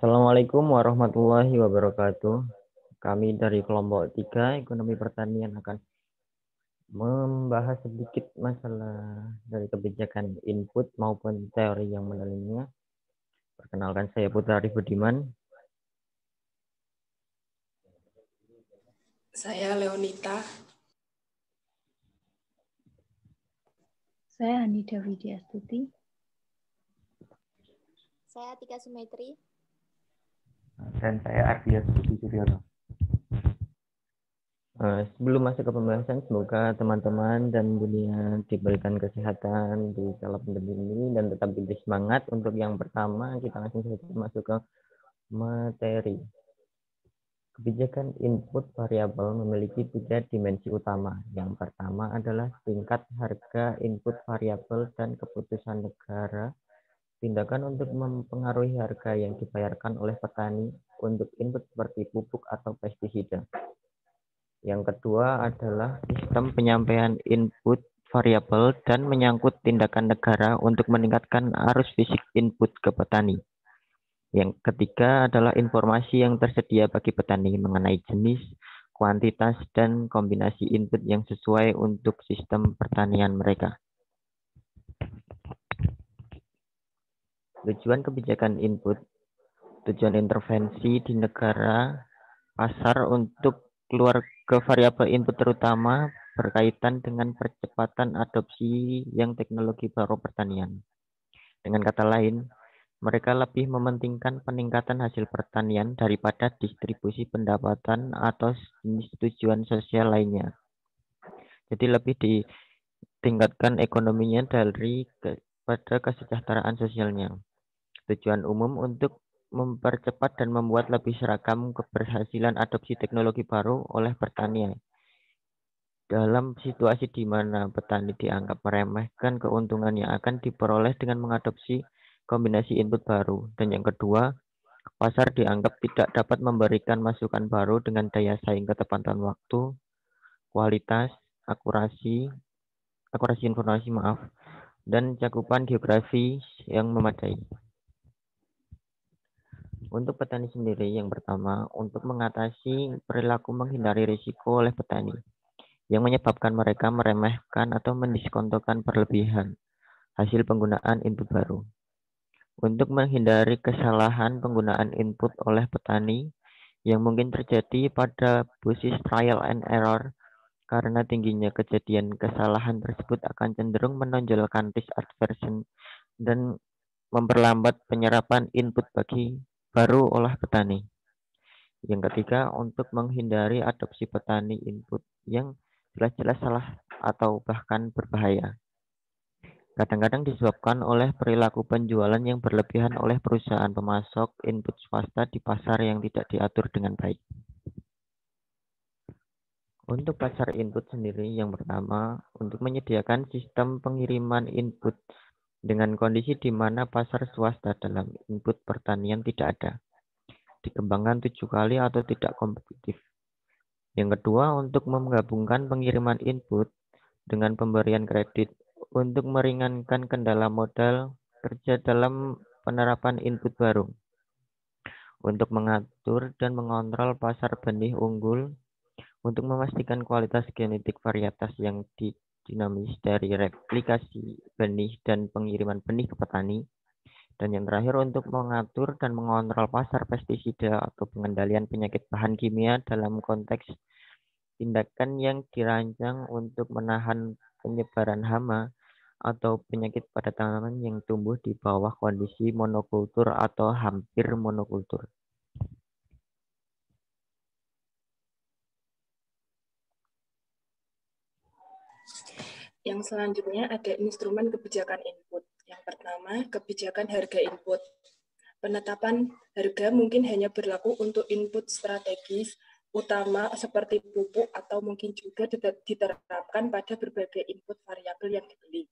Assalamualaikum warahmatullahi wabarakatuh. Kami dari kelompok 3 Ekonomi Pertanian akan membahas sedikit masalah dari kebijakan input maupun teori yang mendalaminya. Perkenalkan, saya Putra Arif Budiman. Saya Leonita. Saya Hanida Widyastuti. Saya Tika Sumetri. Dan saya Ardia Budi Suryono. Sebelum masuk ke pembahasan, semoga teman-teman dan dunia diberikan kesehatan di kala pandemi ini dan tetap diberi semangat. Untuk yang pertama, kita langsung saja masuk ke materi. Kebijakan input variabel memiliki 3 dimensi utama. Yang pertama adalah tingkat harga input variabel dan keputusan negara. Tindakan untuk mempengaruhi harga yang dibayarkan oleh petani untuk input seperti pupuk atau pestisida. Yang kedua adalah sistem penyampaian input variabel dan menyangkut tindakan negara untuk meningkatkan arus fisik input ke petani. Yang ketiga adalah informasi yang tersedia bagi petani mengenai jenis, kuantitas, dan kombinasi input yang sesuai untuk sistem pertanian mereka. Tujuan kebijakan input, tujuan intervensi di negara pasar untuk keluar ke variabel input terutama berkaitan dengan percepatan adopsi yang teknologi baru pertanian. Dengan kata lain, mereka lebih mementingkan peningkatan hasil pertanian daripada distribusi pendapatan atau jenis tujuan sosial lainnya. Jadi lebih ditingkatkan ekonominya pada kesejahteraan sosialnya. Tujuan umum untuk mempercepat dan membuat lebih seragam keberhasilan adopsi teknologi baru oleh petani. Dalam situasi di mana petani dianggap meremehkan keuntungan yang akan diperoleh dengan mengadopsi kombinasi input baru. Dan yang kedua, pasar dianggap tidak dapat memberikan masukan baru dengan daya saing ketepatan waktu, kualitas, akurasi informasi, dan cakupan geografi yang memadai. Untuk petani sendiri, yang pertama, untuk mengatasi perilaku menghindari risiko oleh petani yang menyebabkan mereka meremehkan atau mendiskontokan berlebihan hasil penggunaan input baru. Untuk menghindari kesalahan penggunaan input oleh petani yang mungkin terjadi pada basis trial and error, karena tingginya kejadian kesalahan tersebut akan cenderung menonjolkan risk aversion dan memperlambat penyerapan input baru oleh petani. Yang ketiga, untuk menghindari adopsi petani input yang jelas-jelas salah atau bahkan berbahaya. Kadang-kadang disebabkan oleh perilaku penjualan yang berlebihan oleh perusahaan pemasok input swasta di pasar yang tidak diatur dengan baik. Untuk pasar input sendiri, yang pertama, untuk menyediakan sistem pengiriman input dengan kondisi di mana pasar swasta dalam input pertanian tidak ada, dikembangkan 7 kali atau tidak kompetitif. Yang kedua, untuk menggabungkan pengiriman input dengan pemberian kredit untuk meringankan kendala modal kerja dalam penerapan input baru. Untuk mengatur dan mengontrol pasar benih unggul, untuk memastikan kualitas genetik varietas yang dinamis dari replikasi benih dan pengiriman benih ke petani. Dan yang terakhir, untuk mengatur dan mengontrol pasar pestisida atau pengendalian penyakit bahan kimia dalam konteks tindakan yang dirancang untuk menahan penyebaran hama atau penyakit pada tanaman yang tumbuh di bawah kondisi monokultur atau hampir monokultur. Yang selanjutnya ada instrumen kebijakan input. Yang pertama, kebijakan harga input. Penetapan harga mungkin hanya berlaku untuk input strategis utama seperti pupuk atau mungkin juga diterapkan pada berbagai input variabel yang dibeli.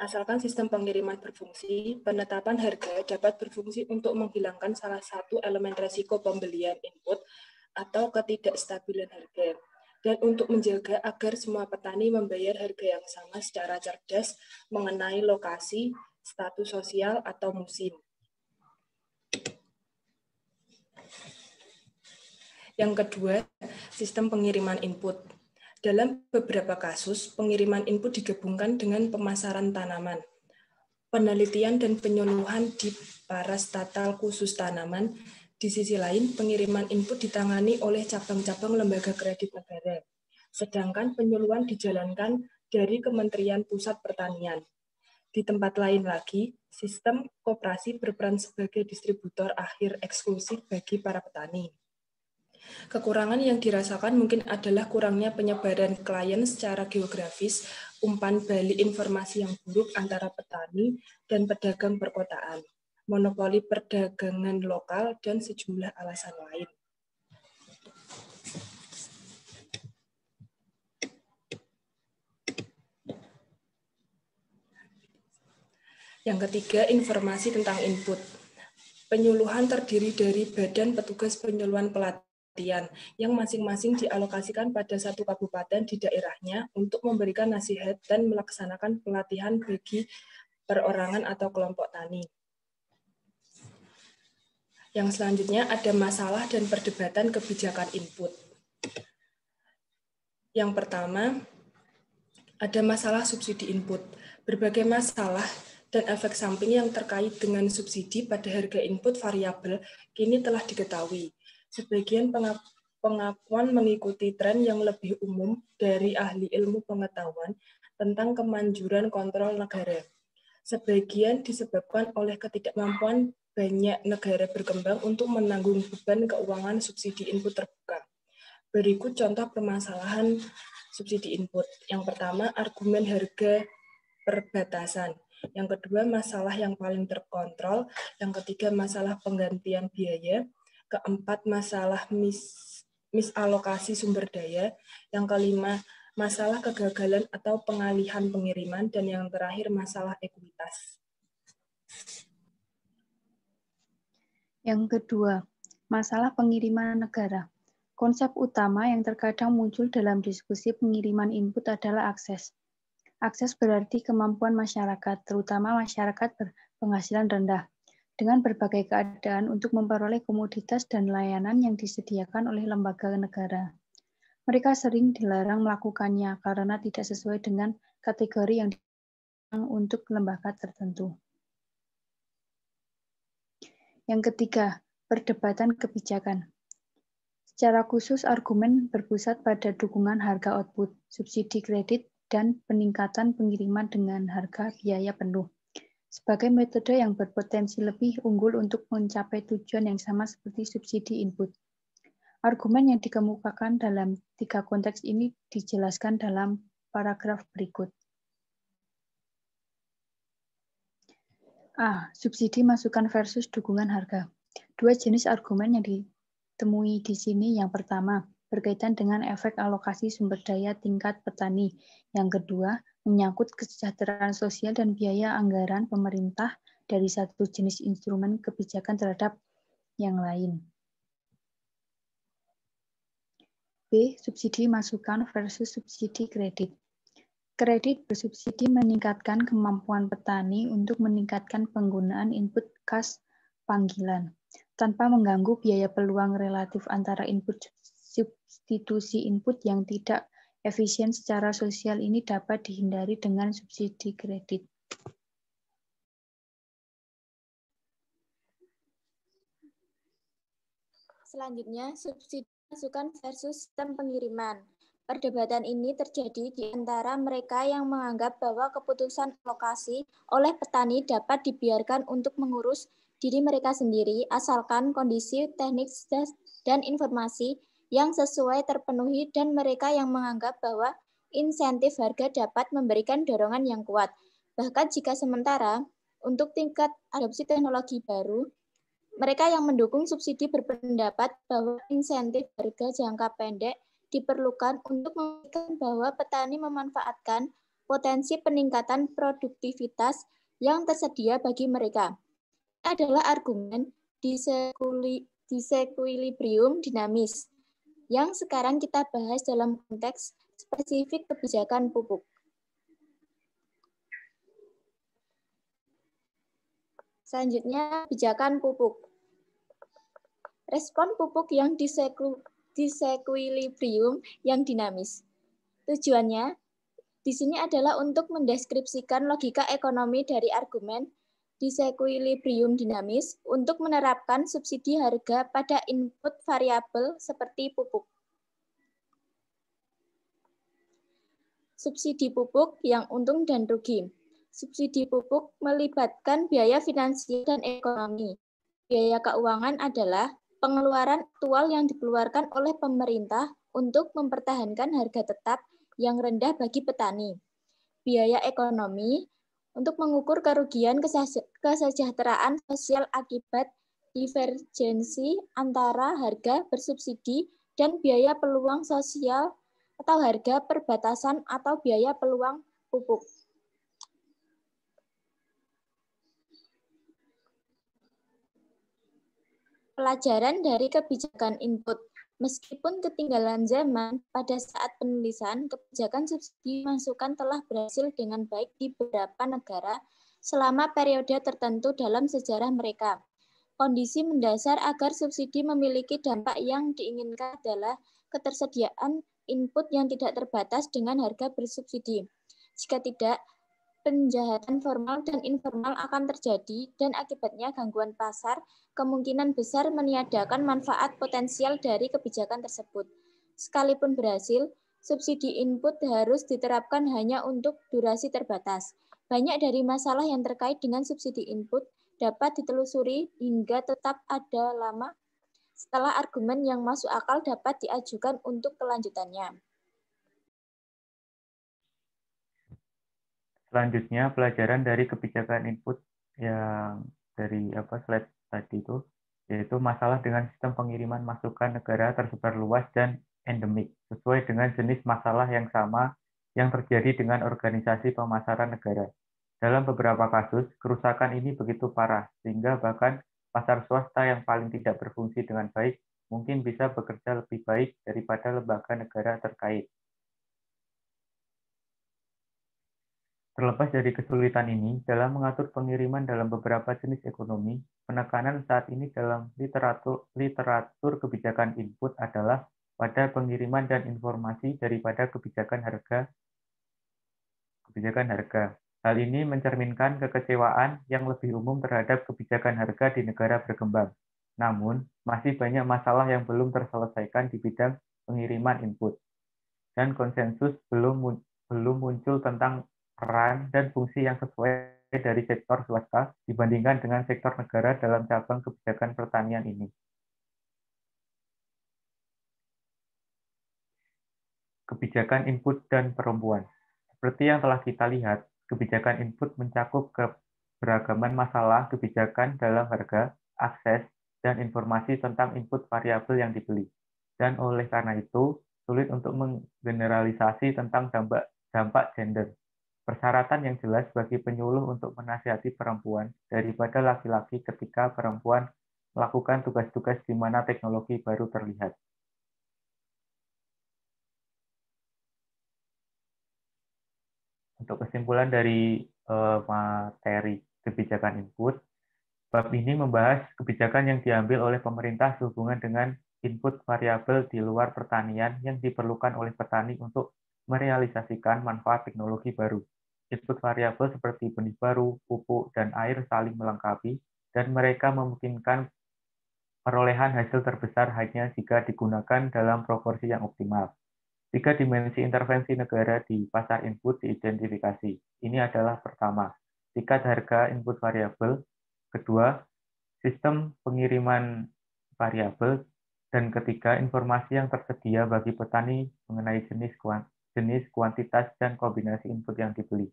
Asalkan sistem pengiriman berfungsi, penetapan harga dapat berfungsi untuk menghilangkan salah satu elemen resiko pembelian input atau ketidakstabilan harga, dan untuk menjaga agar semua petani membayar harga yang sama secara cerdas mengenai lokasi, status sosial, atau musim. Yang kedua, sistem pengiriman input. Dalam beberapa kasus, pengiriman input digabungkan dengan pemasaran tanaman. Penelitian dan penyuluhan di parastatal khusus tanaman. Di sisi lain, pengiriman input ditangani oleh cabang-cabang lembaga kredit negara. Sedangkan penyuluhan dijalankan dari Kementerian Pusat Pertanian. Di tempat lain lagi, sistem koperasi berperan sebagai distributor akhir eksklusif bagi para petani. Kekurangan yang dirasakan mungkin adalah kurangnya penyebaran klien secara geografis, umpan balik informasi yang buruk antara petani dan pedagang perkotaan, monopoli perdagangan lokal, dan sejumlah alasan lain. Yang ketiga, informasi tentang input. Penyuluhan terdiri dari badan petugas penyuluhan pelatihan yang masing-masing dialokasikan pada satu kabupaten di daerahnya untuk memberikan nasihat dan melaksanakan pelatihan bagi perorangan atau kelompok tani. Yang selanjutnya ada masalah dan perdebatan kebijakan input. Yang pertama, ada masalah subsidi input. Berbagai masalah dan efek samping yang terkait dengan subsidi pada harga input variabel kini telah diketahui. Sebagian pengakuan mengikuti tren yang lebih umum dari ahli ilmu pengetahuan tentang kemanjuran kontrol negara. Sebagian disebabkan oleh ketidakmampuan banyak negara berkembang untuk menanggung beban keuangan subsidi input terbuka. Berikut contoh permasalahan subsidi input. Yang pertama, argumen harga perbatasan. Yang kedua, masalah yang paling terkontrol. Yang ketiga, masalah penggantian biaya. Keempat, masalah misalokasi sumber daya. Yang kelima, masalah kegagalan atau pengalihan pengiriman. Dan yang terakhir, masalah ekuitas. Yang kedua, masalah pengiriman negara. Konsep utama yang terkadang muncul dalam diskusi pengiriman input adalah akses. Akses berarti kemampuan masyarakat, terutama masyarakat berpenghasilan rendah, dengan berbagai keadaan untuk memperoleh komoditas dan layanan yang disediakan oleh lembaga negara. Mereka sering dilarang melakukannya karena tidak sesuai dengan kategori yang dilarang untuk lembaga tertentu. Yang ketiga, perdebatan kebijakan. Secara khusus, argumen berpusat pada dukungan harga output, subsidi kredit, dan peningkatan pengiriman dengan harga biaya penuh, sebagai metode yang berpotensi lebih unggul untuk mencapai tujuan yang sama seperti subsidi input. Argumen yang dikemukakan dalam 3 konteks ini dijelaskan dalam paragraf berikut. A. Subsidi masukan versus dukungan harga. 2 jenis argumen yang ditemui di sini. Yang pertama, berkaitan dengan efek alokasi sumber daya tingkat petani. Yang kedua, menyangkut kesejahteraan sosial dan biaya anggaran pemerintah dari satu jenis instrumen kebijakan terhadap yang lain. B. Subsidi masukan versus subsidi kredit. Kredit bersubsidi meningkatkan kemampuan petani untuk meningkatkan penggunaan input kas panggilan, tanpa mengganggu biaya peluang relatif antara input. Substitusi input yang tidak efisien secara sosial ini dapat dihindari dengan subsidi kredit. Selanjutnya, subsidi masukan versus sistem pengiriman. Perdebatan ini terjadi di antara mereka yang menganggap bahwa keputusan alokasi oleh petani dapat dibiarkan untuk mengurus diri mereka sendiri, asalkan kondisi teknis dan informasi yang sesuai terpenuhi, dan mereka yang menganggap bahwa insentif harga dapat memberikan dorongan yang kuat. Bahkan jika sementara, untuk tingkat adopsi teknologi baru, mereka yang mendukung subsidi berpendapat bahwa insentif harga jangka pendek diperlukan untuk memastikan bahwa petani memanfaatkan potensi peningkatan produktivitas yang tersedia bagi mereka. Ini adalah argumen disequilibrium dinamis yang sekarang kita bahas dalam konteks spesifik kebijakan pupuk. Selanjutnya, kebijakan pupuk. Respon pupuk yang disequilibrium yang dinamis. Tujuannya di sini adalah untuk mendeskripsikan logika ekonomi dari argumen disequilibrium dinamis untuk menerapkan subsidi harga pada input variabel seperti pupuk. Subsidi pupuk yang untung dan rugi. Subsidi pupuk melibatkan biaya finansial dan ekonomi. Biaya keuangan adalah pengeluaran aktual yang dikeluarkan oleh pemerintah untuk mempertahankan harga tetap yang rendah bagi petani. Biaya ekonomi untuk mengukur kerugian kesejahteraan sosial akibat divergensi antara harga bersubsidi dan biaya peluang sosial atau harga perbatasan atau biaya peluang pupuk. Pelajaran dari kebijakan input. Meskipun ketinggalan zaman, pada saat penulisan, kebijakan subsidi masukan telah berhasil dengan baik di beberapa negara selama periode tertentu dalam sejarah mereka. Kondisi mendasar agar subsidi memiliki dampak yang diinginkan adalah ketersediaan input yang tidak terbatas dengan harga bersubsidi. Jika tidak, penjahatan formal dan informal akan terjadi dan akibatnya gangguan pasar kemungkinan besar meniadakan manfaat potensial dari kebijakan tersebut. Sekalipun berhasil, subsidi input harus diterapkan hanya untuk durasi terbatas. Banyak dari masalah yang terkait dengan subsidi input dapat ditelusuri hingga tetap ada lama setelah argumen yang masuk akal dapat diajukan untuk kelanjutannya. Selanjutnya, pelajaran dari kebijakan input yang dari slide tadi itu, yaitu masalah dengan sistem pengiriman masukan negara tersebar luas dan endemik, sesuai dengan jenis masalah yang sama yang terjadi dengan organisasi pemasaran negara. Dalam beberapa kasus, kerusakan ini begitu parah, sehingga bahkan pasar swasta yang paling tidak berfungsi dengan baik mungkin bisa bekerja lebih baik daripada lembaga negara terkait. Terlepas dari kesulitan ini, dalam mengatur pengiriman dalam beberapa jenis ekonomi, penekanan saat ini dalam literatur kebijakan input adalah pada pengiriman dan informasi daripada kebijakan harga. Hal ini mencerminkan kekecewaan yang lebih umum terhadap kebijakan harga di negara berkembang. Namun, masih banyak masalah yang belum terselesaikan di bidang pengiriman input, dan konsensus belum muncul tentang peran dan fungsi yang sesuai dari sektor swasta dibandingkan dengan sektor negara dalam cabang kebijakan pertanian ini. Kebijakan input dan perempuan. Seperti yang telah kita lihat, kebijakan input mencakup keberagaman masalah kebijakan dalam harga, akses, dan informasi tentang input variabel yang dibeli. Dan oleh karena itu, sulit untuk menggeneralisasi tentang dampak gender. Persyaratan yang jelas bagi penyuluh untuk menasihati perempuan daripada laki-laki ketika perempuan melakukan tugas-tugas di mana teknologi baru terlihat. Untuk kesimpulan dari materi kebijakan input, bab ini membahas kebijakan yang diambil oleh pemerintah sehubungan dengan input variabel di luar pertanian yang diperlukan oleh petani untuk merealisasikan manfaat teknologi baru. Input variabel seperti benih baru, pupuk, dan air saling melengkapi, dan mereka memungkinkan perolehan hasil terbesar hanya jika digunakan dalam proporsi yang optimal. 3 dimensi intervensi negara di pasar input diidentifikasi. Ini adalah pertama, tingkat harga input variabel, kedua, sistem pengiriman variabel, dan ketiga, informasi yang tersedia bagi petani mengenai jenis, kuantitas, dan kombinasi input yang dibeli.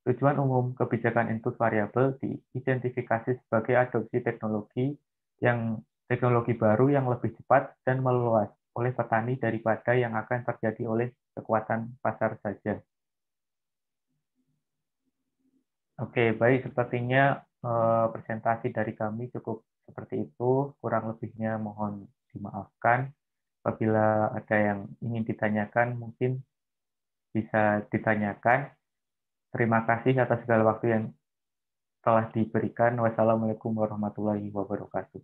Tujuan umum kebijakan input variabel diidentifikasi sebagai adopsi teknologi baru yang lebih cepat dan meluas oleh petani daripada yang akan terjadi oleh kekuatan pasar saja. Oke, baik, sepertinya presentasi dari kami cukup seperti itu. Kurang lebihnya mohon dimaafkan. Apabila ada yang ingin ditanyakan, mungkin bisa ditanyakan. Terima kasih atas segala waktu yang telah diberikan. Wassalamualaikum warahmatullahi wabarakatuh.